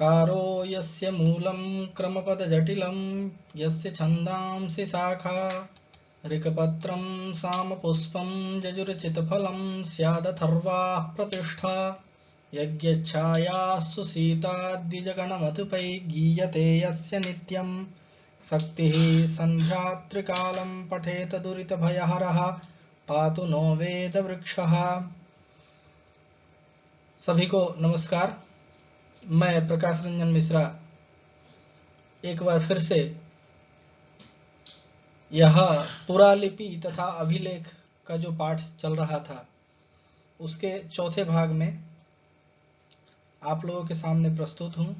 कारो यस्य मूलं क्रमपदजटिलं यस्य छन्दांसि शाखा ऋक्पत्रं सामपुष्पं जजुर्चितफलं स्यादथर्वाः प्रतिष्ठा यज्ञच्छायासु सीताद्विजगणमधुपै गीयते यस्य नित्यं शक्तिः सन्ध्यात्रिकालं पठेत दुरितभयहरः पातु नो वेदवृक्षः। सभी को नमस्कार। मैं प्रकाश रंजन मिश्रा एक बार फिर से यह पुरालिपि तथा अभिलेख का जो पाठ चल रहा था उसके चौथे भाग में आप लोगों के सामने प्रस्तुत हूँ।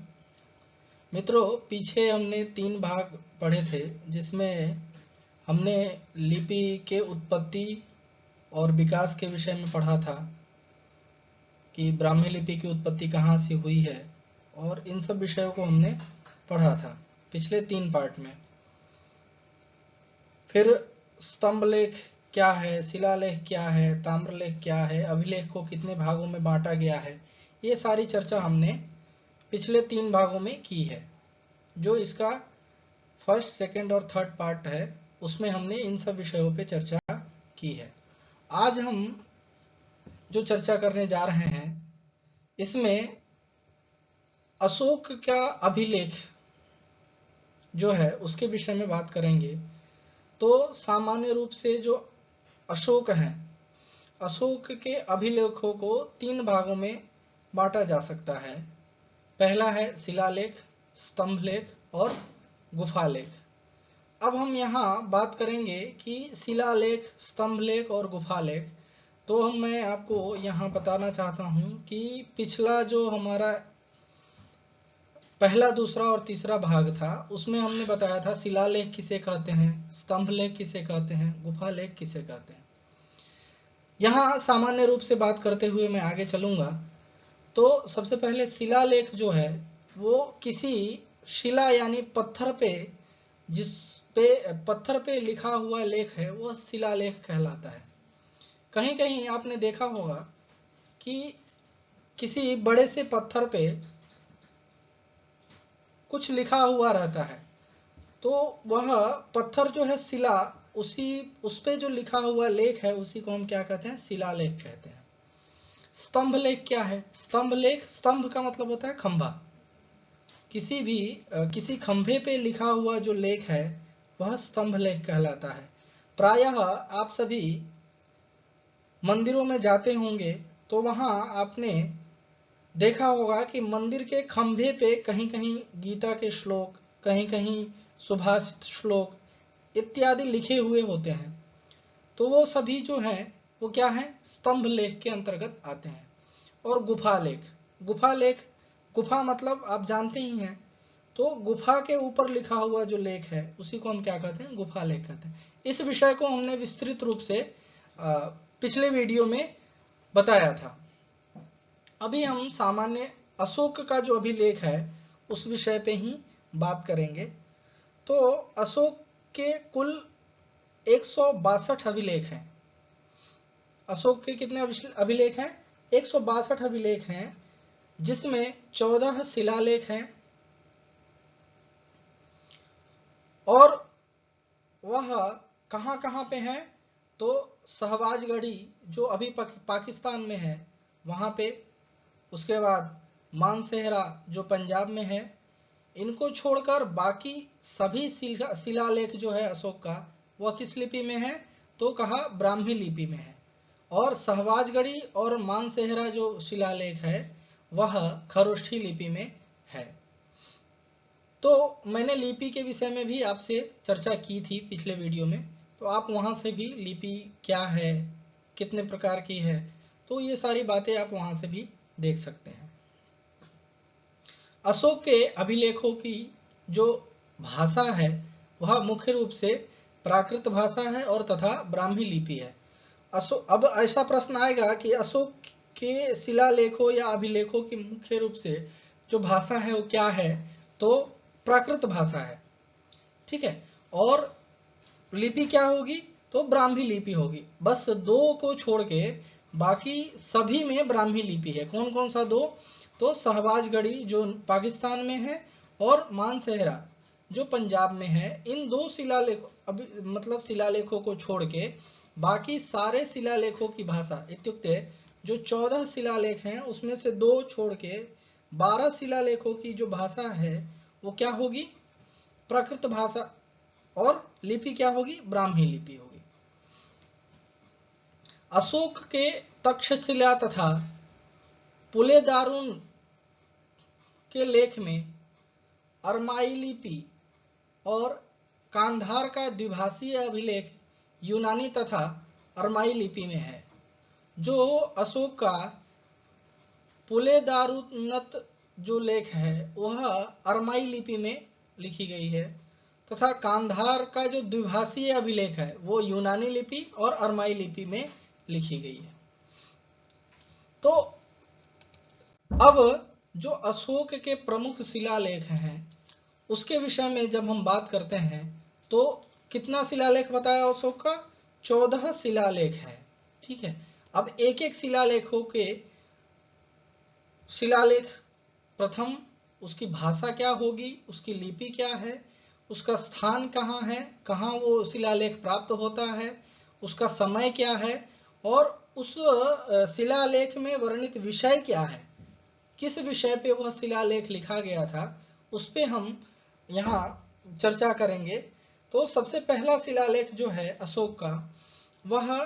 मित्रों, पीछे हमने 3 भाग पढ़े थे जिसमें हमने लिपि के उत्पत्ति और विकास के विषय में पढ़ा था कि ब्राह्मी लिपि की उत्पत्ति कहाँ से हुई है, और इन सब विषयों को हमने पढ़ा था पिछले 3 पार्ट में। फिर स्तंभलेख क्या है, शिलालेख क्या है, ताम्रलेख क्या है, अभिलेख को कितने भागों में बांटा गया है, ये सारी चर्चा हमने पिछले 3 भागों में की है। जो इसका फर्स्ट, सेकंड और थर्ड पार्ट है उसमें हमने इन सब विषयों पे चर्चा की है। आज हम जो चर्चा करने जा रहे हैं इसमें अशोक का अभिलेख जो है उसके विषय में बात करेंगे। तो सामान्य रूप से जो अशोक हैं, अशोक के अभिलेखों को 3 भागों में बांटा जा सकता है। पहला है शिलालेख, स्तंभलेख और गुफालेख। अब हम यहाँ बात करेंगे कि शिलालेख, स्तंभलेख और गुफालेख। तो मैं आपको यहाँ बताना चाहता हूँ कि पिछला जो हमारा पहला, दूसरा और तीसरा भाग था उसमें हमने बताया था शिलालेख किसे कहते हैं, स्तंभलेख किसे कहते हैं, गुफालेख किसे कहते हैं। यहाँ सामान्य रूप से बात करते हुए मैं आगे चलूंगा। तो सबसे पहले शिलालेख जो है वो किसी शिला यानी पत्थर पे, जिस पे पत्थर पे लिखा हुआ लेख है वह शिलालेख कहलाता है। कहीं कहीं आपने देखा होगा कि किसी बड़े से पत्थर पे कुछ लिखा हुआ रहता है, तो वह पत्थर जो है शिला, उस पे जो लिखा हुआ लेख है उसी को हम क्या कहते हैं, शिलालेख कहते हैं। स्तंभलेख क्या है? स्तंभलेख, स्तंभ का मतलब होता है खंभा। किसी खंभे पे लिखा हुआ जो लेख है वह स्तंभलेख कहलाता है। प्रायः आप सभी मंदिरों में जाते होंगे तो वहां आपने देखा होगा कि मंदिर के खंभे पे कहीं कहीं गीता के श्लोक, कहीं कहीं सुभाषित श्लोक इत्यादि लिखे हुए होते हैं। तो वो सभी जो हैं वो क्या है, स्तंभ लेख के अंतर्गत आते हैं। और गुफालेख, गुफालेख, गुफा मतलब आप जानते ही हैं। तो गुफा के ऊपर लिखा हुआ जो लेख है उसी को हम क्या कहते हैं, गुफालेख कहते हैं। इस विषय को हमने विस्तृत रूप से पिछले वीडियो में बताया था। अभी हम सामान्य अशोक का जो अभिलेख है उस विषय पे ही बात करेंगे। तो अशोक के कुल 162 अभिलेख हैं। अशोक के कितने अभिलेख हैं? 162 अभिलेख हैं, जिसमें 14 शिलालेख हैं और वह कहाँ कहाँ पे हैं? तो सहवाजगढ़ी जो अभी पाकिस्तान में है वहाँ पे, उसके बाद मानसेहरा जो पंजाब में है, इनको छोड़कर बाकी सभी शिलालेख जो है अशोक का वह किस लिपि में है? तो कहा ब्राह्मी लिपि में है। और सहवाजगढ़ी और मानसेहरा जो शिलालेख है वह खरोष्ठी लिपि में है। तो मैंने लिपि के विषय में भी आपसे चर्चा की थी पिछले वीडियो में, तो आप वहां से भी लिपि क्या है, कितने प्रकार की है, तो ये सारी बातें आप वहां से भी देख सकते हैं। अशोक के अभिलेखों की जो भाषा है वह मुख्य रूप से प्राकृत भाषा है और तथा ब्राह्मी लिपि है। अब ऐसा प्रश्न आएगा कि अशोक के शिलालेखों या अभिलेखों की मुख्य रूप से जो भाषा है वो क्या है? तो प्राकृत भाषा है, ठीक है। और लिपि क्या होगी? तो ब्राह्मी लिपि होगी। बस 2 को छोड़ के बाकी सभी में ब्राह्मी लिपि है। कौन कौन सा 2? तो शहबाजगढ़ी जो पाकिस्तान में है और मानसेहरा जो पंजाब में है, इन दो शिलालेखों को छोड़ के बाकी सारे शिलालेखों की भाषा इत्युक्ते जो 14 शिलालेख हैं उसमें से 2 छोड़ के 12 शिलालेखों की जो भाषा है वो क्या होगी? प्राकृत भाषा, और लिपि क्या होगी? ब्राह्मी लिपि होगी। अशोक के तक्षशिला तथा पुलेदारुन के लेख में अरमाई लिपि और कांधार का द्विभाषीय अभिलेख यूनानी तथा अरमाई लिपि में है। जो अशोक का पुलेदारुनत जो लेख है वह अरमाई लिपि में लिखी गई है तथा कांधार का जो द्विभाषीय अभिलेख है वो यूनानी लिपि और अरमाई लिपि में लिखी गई है। तो अब जो अशोक के प्रमुख शिलालेख हैं उसके विषय में जब हम बात करते हैं तो कितना शिलालेख बताया अशोक का? 14 शिलालेख है। ठीक है, अब एक एक शिलालेखों के शिलालेख, प्रथम उसकी भाषा क्या होगी, उसकी लिपि क्या है, उसका स्थान कहाँ है, कहाँ वो शिलालेख प्राप्त होता है, उसका समय क्या है और उस शिलालेख में वर्णित विषय क्या है, किस विषय पे वह शिलालेख लिखा गया था, उस पे हम यहाँ चर्चा करेंगे। तो सबसे पहला शिलालेख जो है अशोक का वह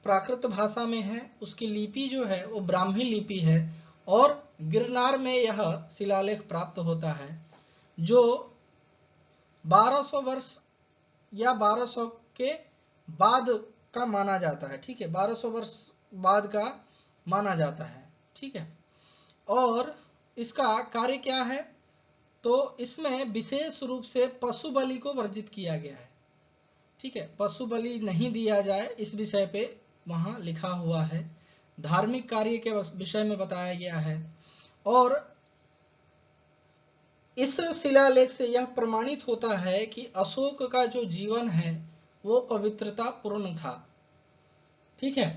प्राकृत भाषा में है, उसकी लिपि जो है वो ब्राह्मी लिपि है और गिरनार में यह शिलालेख प्राप्त होता है जो 1200 वर्ष या 1200 के बाद का माना जाता है। ठीक है, 1200 वर्ष बाद का माना जाता है। ठीक है, और इसका कार्य क्या है? तो इसमें विशेष रूप से पशु बलि को वर्जित किया गया है। ठीक है, पशु बलि नहीं दिया जाए इस विषय पे वहां लिखा हुआ है। धार्मिक कार्य के विषय में बताया गया है और इस शिलालेख से यह प्रमाणित होता है कि अशोक का जो जीवन है वो पवित्रता पूर्ण था। ठीक है,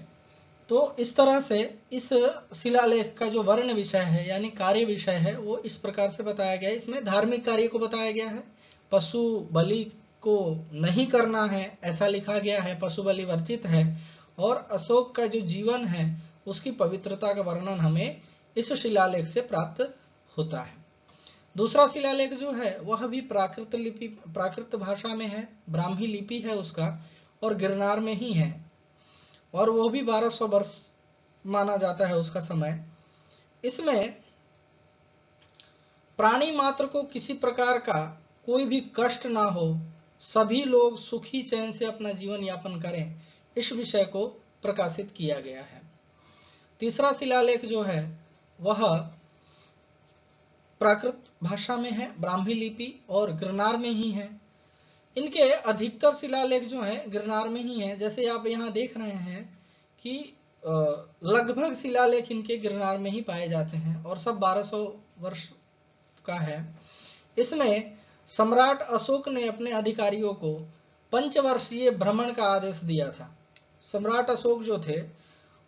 तो इस तरह से इस शिलालेख का जो वर्ण विषय है यानी कार्य विषय है वो इस प्रकार से बताया गया है। इसमें धार्मिक कार्य को बताया गया है, पशु बलि को नहीं करना है ऐसा लिखा गया है, पशु बलि वर्जित है, और अशोक का जो जीवन है उसकी पवित्रता का वर्णन हमें इस शिलालेख से प्राप्त होता है। दूसरा शिलालेख जो है वह भी प्राकृत भाषा में है, ब्राह्मी लिपि है उसका और गिरनार में ही है और वो भी 1200 वर्ष माना जाता है उसका समय। इसमें प्राणी मात्र को किसी प्रकार का कोई भी कष्ट ना हो, सभी लोग सुखी चैन से अपना जीवन यापन करें, इस विषय को प्रकाशित किया गया है। तीसरा शिलालेख जो है वह प्राकृत भाषा में है, ब्राह्मी लिपि और गिरनार में ही है। इनके अधिकतर शिलालेख जो हैं गिरनार में ही हैं। जैसे आप यहाँ देख रहे हैं कि लगभग शिलालेख इनके गिरनार में ही पाए जाते हैं और सब 1200 वर्ष का है। इसमें सम्राट अशोक ने अपने अधिकारियों को 5 वर्षीय भ्रमण का आदेश दिया था। सम्राट अशोक जो थे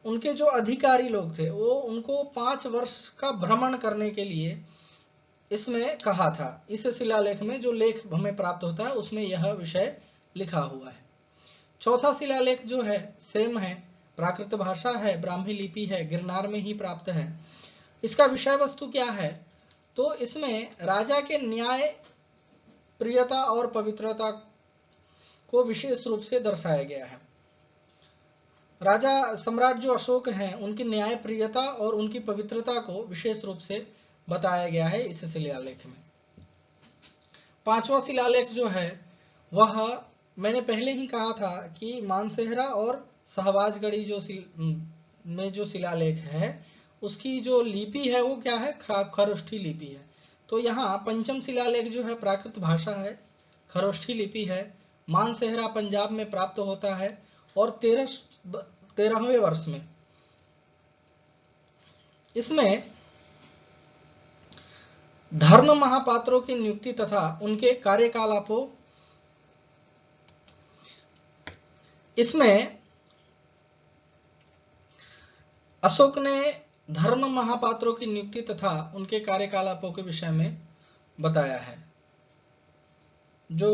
उनके जो अधिकारी लोग थे वो उनको 5 वर्ष का भ्रमण करने के लिए इसमें कहा था। इस शिलालेख में जो लेख हमें प्राप्त होता है उसमें यह विषय लिखा हुआ है। चौथा शिलालेख जो है सेम है, प्राकृत भाषा है, ब्राह्मी लिपि है, गिरनार में ही प्राप्त है। इसका विषय वस्तु क्या है? तो इसमें राजा के न्याय, प्रियता और पवित्रता को विशेष रूप से दर्शाया गया है। राजा सम्राट जो अशोक हैं उनकी न्याय प्रियता और उनकी पवित्रता को विशेष रूप से बताया गया है इस शिलालेख में। पांचवा शिलालेख जो है वह मैंने पहले ही कहा था कि मानसेहरा और शहबाजगढ़ी जो शिलालेख है उसकी जो लिपि है वो क्या है? खरोष्ठी लिपि है। तो यहाँ पंचम शिलालेख जो है प्राकृत भाषा है, खरोष्ठी लिपि है, मानसेहरा पंजाब में प्राप्त होता है और 13वें वर्ष में इसमें धर्म महापात्रों की नियुक्ति तथा उनके कार्यकलापों, इसमें अशोक ने धर्म महापात्रों की नियुक्ति तथा उनके कार्यकलापों के विषय में बताया है। जो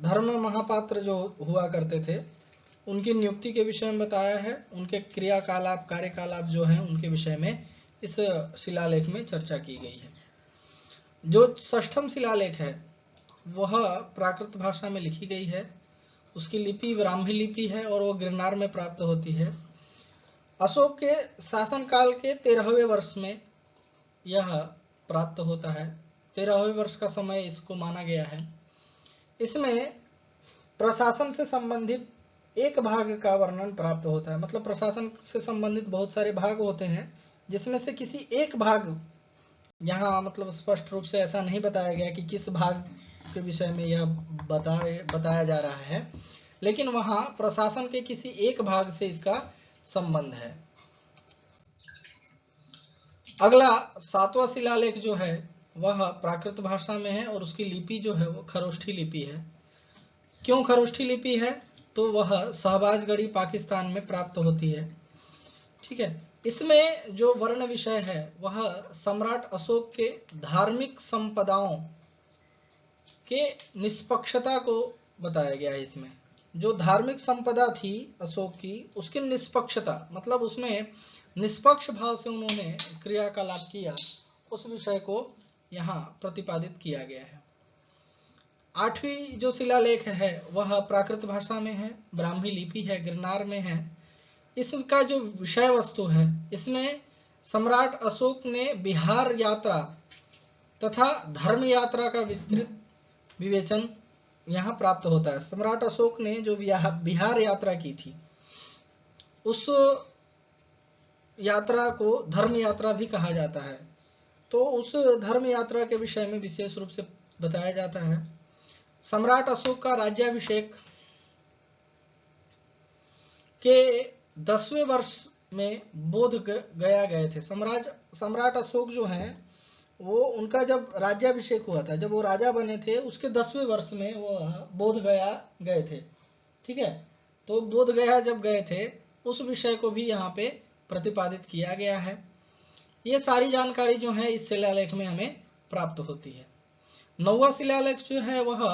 धर्म महापात्र जो हुआ करते थे उनकी नियुक्ति के विषय में बताया है, उनके क्रियाकलाप कार्यकलाप जो हैं उनके विषय में इस शिलालेख में चर्चा की गई है। जो षष्ठम शिलालेख है वह प्राकृत भाषा में लिखी गई है, उसकी लिपि ब्राह्मी लिपि है और वो गिरनार में प्राप्त होती है। अशोक के शासनकाल के 13वें वर्ष में यह प्राप्त होता है। 13वें वर्ष का समय इसको माना गया है। इसमें प्रशासन से संबंधित एक भाग का वर्णन प्राप्त होता है। मतलब प्रशासन से संबंधित बहुत सारे भाग होते हैं जिसमें से किसी एक भाग, यहाँ मतलब स्पष्ट रूप से ऐसा नहीं बताया गया कि किस भाग के विषय में यह बताया जा रहा है, लेकिन वहाँ प्रशासन के किसी एक भाग से इसका संबंध है। अगला 7वां शिलालेख जो है वह प्राकृत भाषा में है और उसकी लिपि जो है वो खरोष्ठी लिपि है। क्यों खरोष्ठी लिपि है? तो वह शहबाजगढ़ी पाकिस्तान में प्राप्त होती है। ठीक है। इसमें जो वर्ण विषय है वह सम्राट अशोक के धार्मिक संपदाओं के निष्पक्षता को बताया गया है। इसमें जो धार्मिक संपदा थी अशोक की उसकी निष्पक्षता, मतलब उसमें निष्पक्ष भाव से उन्होंने क्रियाकलाप किया, उस विषय को यहाँ प्रतिपादित किया गया है। 8वीं जो शिलालेख है वह प्राकृत भाषा में है, ब्राह्मी लिपि है, गिरनार में है। इसका जो विषय वस्तु है इसमें सम्राट अशोक ने बिहार यात्रा तथा धर्म यात्रा का विस्तृत विवेचन यहाँ प्राप्त होता है। सम्राट अशोक ने जो बिहार यात्रा की थी उस यात्रा को धर्म यात्रा भी कहा जाता है, तो उस धर्म यात्रा के विषय में विशेष रूप से बताया जाता है। सम्राट अशोक का राज्याभिषेक के 10वें वर्ष में बोध गया गए थे। सम्राट अशोक जो हैं वो उनका जब राज्याभिषेक हुआ था, जब वो राजा बने थे उसके 10वें वर्ष में वो बोध गया गए थे। ठीक है। तो बोध गया जब गए थे उस विषय को भी यहाँ पे प्रतिपादित किया गया है। ये सारी जानकारी जो है इस शिलालेख में हमें प्राप्त होती है। 9वां शिलालेख जो है वह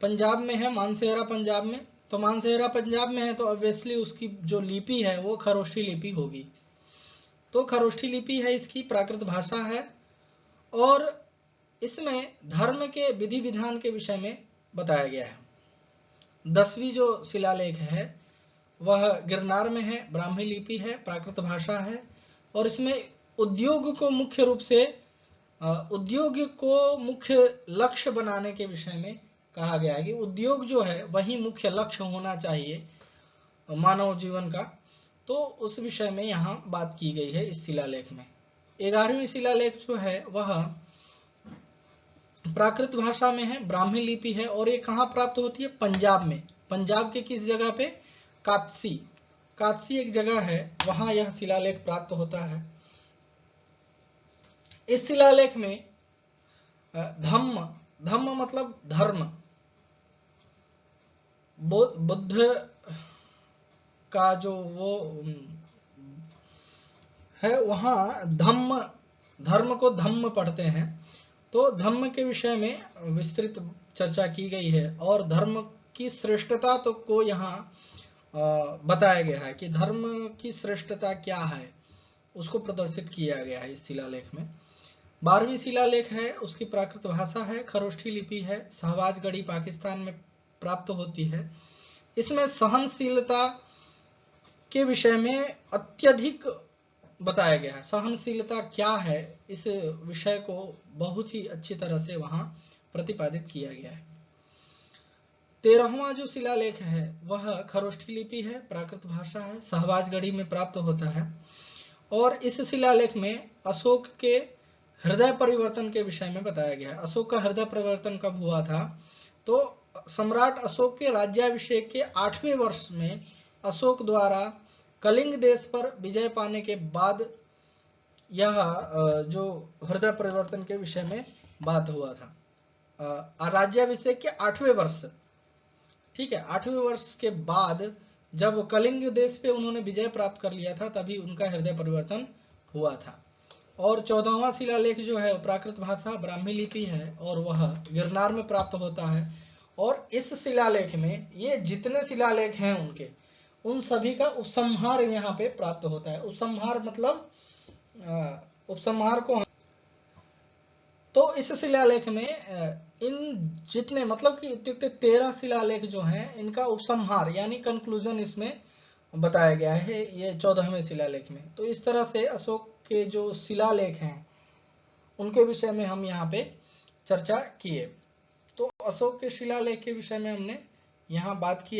पंजाब में है, मानसेहरा पंजाब में। तो मानसेहरा पंजाब में है तो ऑब्वियसली उसकी जो लिपि है वो खरोष्ठी लिपि होगी। तो खरोष्ठी लिपि है, इसकी प्राकृत भाषा है और इसमें धर्म के विधि विधान के विषय में बताया गया है। 10वीं जो शिलालेख है वह गिरनार में है, ब्राह्मी लिपि है, प्राकृत भाषा है और इसमें उद्योग को मुख्य रूप से उद्योग को मुख्य लक्ष्य बनाने के विषय में कहा गया है कि उद्योग जो है वही मुख्य लक्ष्य होना चाहिए मानव जीवन का। तो उस विषय में यहाँ बात की गई है इस शिलालेख में। 11वीं शिलालेख जो है वह प्राकृत भाषा में है, ब्राह्मी लिपि है और ये कहाँ प्राप्त होती है? पंजाब में। पंजाब के किस जगह पे? कादसी एक जगह है, वहां यह शिलालेख प्राप्त होता है। इस शिलालेख में धम्म मतलब धर्म, बुद्ध का जो वो है वहाँ धर्म को धम्म पढ़ते हैं, तो धम्म के विषय में विस्तृत चर्चा की गई है और धर्म की श्रेष्ठता तो को यहाँ बताया गया है कि धर्म की श्रेष्ठता क्या है उसको प्रदर्शित किया गया है इस शिलालेख में। 12वीं शिलालेख है, उसकी प्राकृत भाषा है, खरोष्ठी लिपि है, शहबाजगढ़ी पाकिस्तान में प्राप्त होती है। इसमें सहनशीलता के विषय में अत्यधिक बताया गया है। सहनशीलता क्या है इस विषय को बहुत ही अच्छी तरह से वहां प्रतिपादित किया गया है। 13वां जो शिलालेख है वह खरोष्ठी लिपि है, प्राकृत भाषा है, शहबाजगढ़ी में प्राप्त होता है और इस शिलालेख में अशोक के हृदय परिवर्तन के विषय में बताया गया है। अशोक का हृदय परिवर्तन कब हुआ था? तो सम्राट अशोक के राज्याभिषेक के 8वें वर्ष में अशोक द्वारा कलिंग देश पर विजय पाने के बाद यह जो हृदय परिवर्तन के विषय में बात हुआ था। राज्याभिषेक के 8वें वर्ष, ठीक है, 8वें वर्ष के बाद जब कलिंग देश पे उन्होंने विजय प्राप्त कर लिया था तभी उनका हृदय परिवर्तन हुआ था। और 14वां शिलालेख जो है प्राकृत भाषा ब्राह्मी लिपि है और वह गिरनार में प्राप्त होता है। और इस शिलालेख में ये जितने शिलालेख हैं उनके उन सभी का उपसंहार यहाँ पे प्राप्त होता है। उपसंहार मतलब उपसंहार को, तो इस शिलालेख में इन जितने मतलब कि इत्युक्ते 13 शिलालेख जो हैं इनका उपसंहार यानी कंक्लूजन इसमें बताया गया है ये 14वें शिलालेख में। तो इस तरह से अशोक के जो शिलालेख हैं उनके विषय में हम यहाँ पे चर्चा किए। तो अशोक के शिलालेख के विषय में हमने यहाँ बात किया।